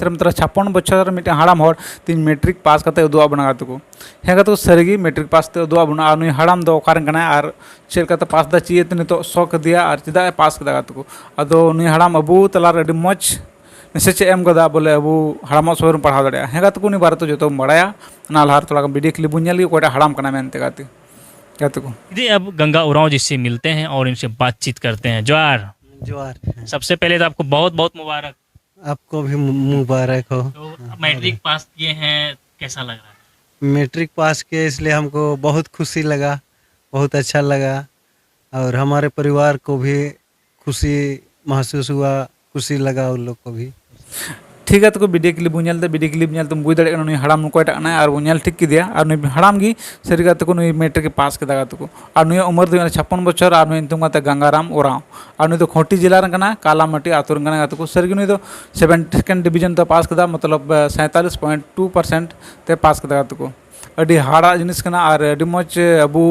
से मतलब 56 बच्चर मिट्टे हाड़ाम हर तीन मैट्रिक पास करते उदुआ बना गाते को हे गाते को सरीगी मैट्रिक पास ते उदुआ बना और नुई हाड़ाम दो कारण कना और चेक करते पास दा चाहिए तो नितो शौक दिया और चिदा पास कर गाते को अदो नुई हाड़ाम अबू तलार अडी मौज मैसेज एम कदा बोले अबू हाड़ाम समय पढ़ा दाड़ा हे गाते को नी बारे तो जो बड़ा ना लहार थोड़ा वीडियो क्लिप बुझल कोटा हाड़ाम कना मेनते गाते गाते को दीदी अब गंगा उरांव जिससे मिलते हैं और इनसे बातचीत करते हैं। जोहार जोहार। सबसे पहले तो आपको बहुत बहुत मुबारक। आपको भी मुबारक हो। तो मैट्रिक पास किए हैं, कैसा लग रहा है? मैट्रिक पास किए इसलिए हमको बहुत खुशी लगा, बहुत अच्छा लगा और हमारे परिवार को भी खुशी महसूस हुआ, खुशी लगा उन लोग को भी। ठीक है तो वीडियो क्लिप बुझलते वीडियो क्लिप तो बुझ दाड़े नुई हाड़ाम कोयटा और बुझल ठीक किया और नुई हाड़ाम की सरी गाते को नुई मैट्रिक पास के गाते को और नुई उम्र दो 56 बच्चर और नुई नुतुम गंगाराम ओराव और नुई तो खोटी जिला कालामाटी आतुर गाते को सरी नुई 2nd डिवीजन तो पास कदा मतलब 47.2% ते पास के गाते को अड़ी हाड़ा जिनिस और अड़ी मौज अबू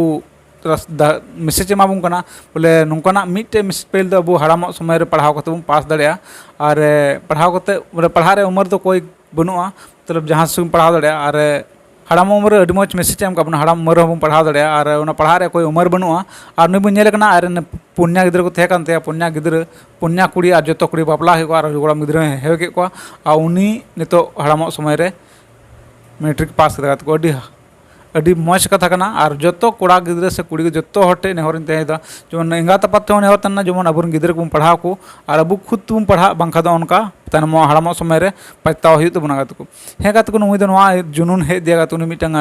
मैसेज एमाबून कना बोले नौकाना मिट्टे मैसेज पेल दो अबू हाड़ाम समय रे पढ़ाव करते बन पास दाड़ा और पढ़ाव करते बोले पढ़ा रे उम्र तो कोई बनुआ मतलब जहाँ से पढ़ाव दाड़ा और हाड़ाम उम्र अड़ी मौज मैसेज एम का हाड़ाम उम्र हूँ पढ़ाव दाड़ा और पढ़ा रे कोई उम्र बनुआ और नुई बन नेलकना और पुन्या गिद्रा को थे पुन्या गिद्रा पुन्या कुड़ी और जो कुड़ी बापला हो और गोड़ाम गिद्रा हेव के और उनी नितो हाड़ाम समय रे मैट्रिक पास करते को अड़ी मौज कथा कना और जो कोड़ा गिद्रा से कुड़ी जो हटे नेहरिन तहेदा जेमन एंगात आपात नेहर तना जेमन अब गिद्रा को पढ़ाव को और अब खुद तुम पढ़ा बांखा दो उनका तनम हाड़ाम समय रे पछताव हुई तो बना गाते को हे गाते को नुई दो नवा जुनून हे दिया गाते मिटंग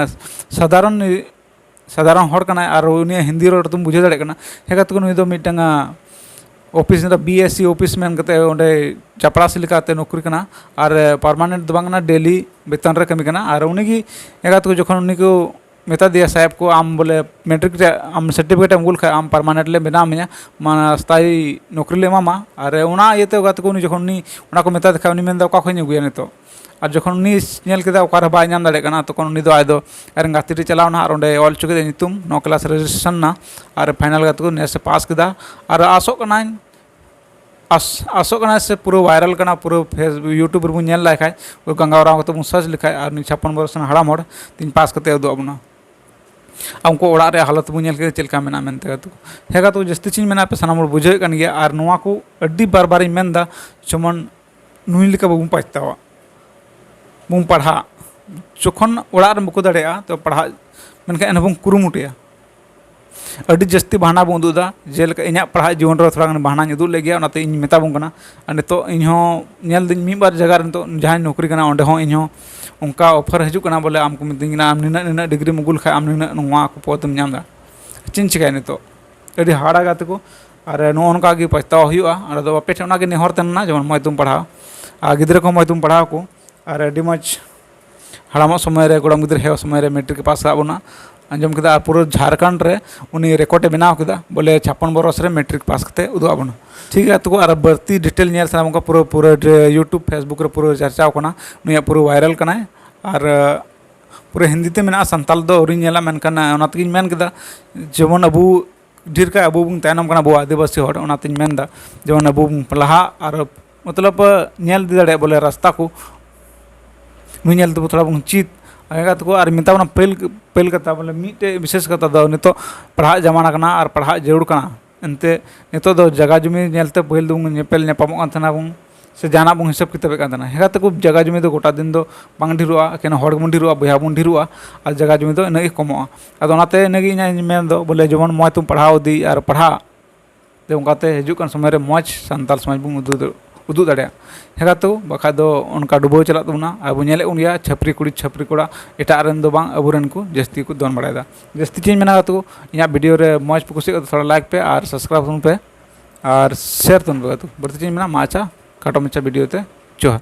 साधारण हर कना और उनी हिंदी रोड तुम बुझे दाड़े कना हे गाते को नुई दो मिटंग ऑफिस BSc ऑफिस में चपरासी लेकाते नौकरी कना और परमानेंट दो बांगना डेली वेतन रे कमी कना और उनी की एगात को जखन उनी को मेता दिया साहेब को आम बोले मैट्रिक आम सर्टिफिकेट एम गुल खा आम परमानेंट ले बना में स्थायी नौकरी ले एमामा और उना इयते गाते को उनी जखन उनी उना को मेता देखा उनी मेनदा ओका खैन अगुया नितो और जखन उनी नेल केदा ओका रे बाय नाम दाड़े कना तखन उनी दो आयदो आर गाती रे चलावना और ओंडे ऑल चुके नितुम 9 क्लास रजिस्ट्रेशन ना और फाइनल गाते को नेस पास केदा और आसो कना आसो कना से पूरा वायरल कना पूरा फेसबुक यूट्यूब रे नेल लाखाय वो गंगा उरांव तो सर्च लिखाय और 56 वर्ष हाड़ाम हड़ 3 पास करते उदो अबना उनको ओड़ा रे हालत बन के चलका मेना मेनते गाते हेगा तो जस्ती चीज मेना पे सानाम बुझे कन गया और नोआ को अड्डी बार बार मेनदा जेमन नुई लेका बाबू पछतावा बुम पढ़ा जखन ओड़ा रे बको दाड़ेया तो पढ़ा मेनका एनबुम कुरुमुटिया अड्डी जस्ती बहाना बो उदुदा जेलका इना पढ़ा जीवन रे थोड़ा बहाना उदु ले गया ओनाते इन मेताबुन कना और नितो इन हो नेल दिन मी बार जगह नितो जहां नौकरी कना ओंडे हो इन हो उनका ऑफर हजू कना बोले आम को मितिंगना आम निना डिग्री मुगुल खा आम निना नुआ को पदम नामदा चिन चिकाय नितो अड्डी हाड़ा गाते को और नो उनका गे पछतावा हुआ और दो बापे ठेना गे नेहर तन्ना जेमन मय तुम पढ़ाओ आ गिद्रा को मय तुम पढ़ाओ को और अड्डी मज हाड़ाम समय रे गोड़ाम गिद्रा हेव समय रे मैट्रिक पास आबना आंजम केदा पूरा झारखंड रे उनी रेकॉर्ड बनाव केदा बोले 56 बरस रे मैट्रिक पास करते उदुआ बना ठीक है तो और बढ़ती डिटेल नेल सारा उनका पूरा पूरा यूट्यूब फेसबुक रे पूरा चर्चा कना नुया पूरा वायरल कना और पूरा हिंदी ते मेना संताल दो औरी नेला मेनकना ओनातगिन मेन केदा जेमन अबू ढेर का अबू बुन तायनम कना बो आदिवासी हड़ ओनातिन मेनदा जेमन अबू लहा और मतलब नेल दी दाड़े बोले रास्ता को नुई नेल तो थोड़ा बुन चित आगात को और मिता पेल कता बोले मिट्टे विशेष कता दो नितो पढ़ा जमाना कना और पढ़ा जरूर कना एनते नितो दो जगह जमी नेलते पहल दो नेपेल नेपामो कांतना बुन से जाना बुन हिसाब किताब कांतना हेगाते को जगह जमी दो गोटा दिन दो बांग ढिरुआ केन हड़ बुन ढिरुआ बया बुन ढिरुआ और जगह जमी दो इनगे कमोआ अदो ओनाते इनगे इना मेन दो बोले जेमन मय तुम पढ़ाओ दी और पढ़ा ते उनकाते हिजु कन समय रे मौज संताल समाज बुन उदू दाड़ा हेगा तो बखा दो उनका डुबो चला तबना अब नेले उनिया छपरी कुड़ी छपरी कोड़ा एटा रन दो बांग अबुरन को जस्ती को दोन बड़ायदा जस्ती चीज मेना तो इना वीडियो रे मौज पे कुसी थोड़ा लाइक पे और सब्सक्राइब तुम पे और शेयर तुम पे तो बढ़ती चीज मेना माचा काटो मचा वीडियो ते जोहार।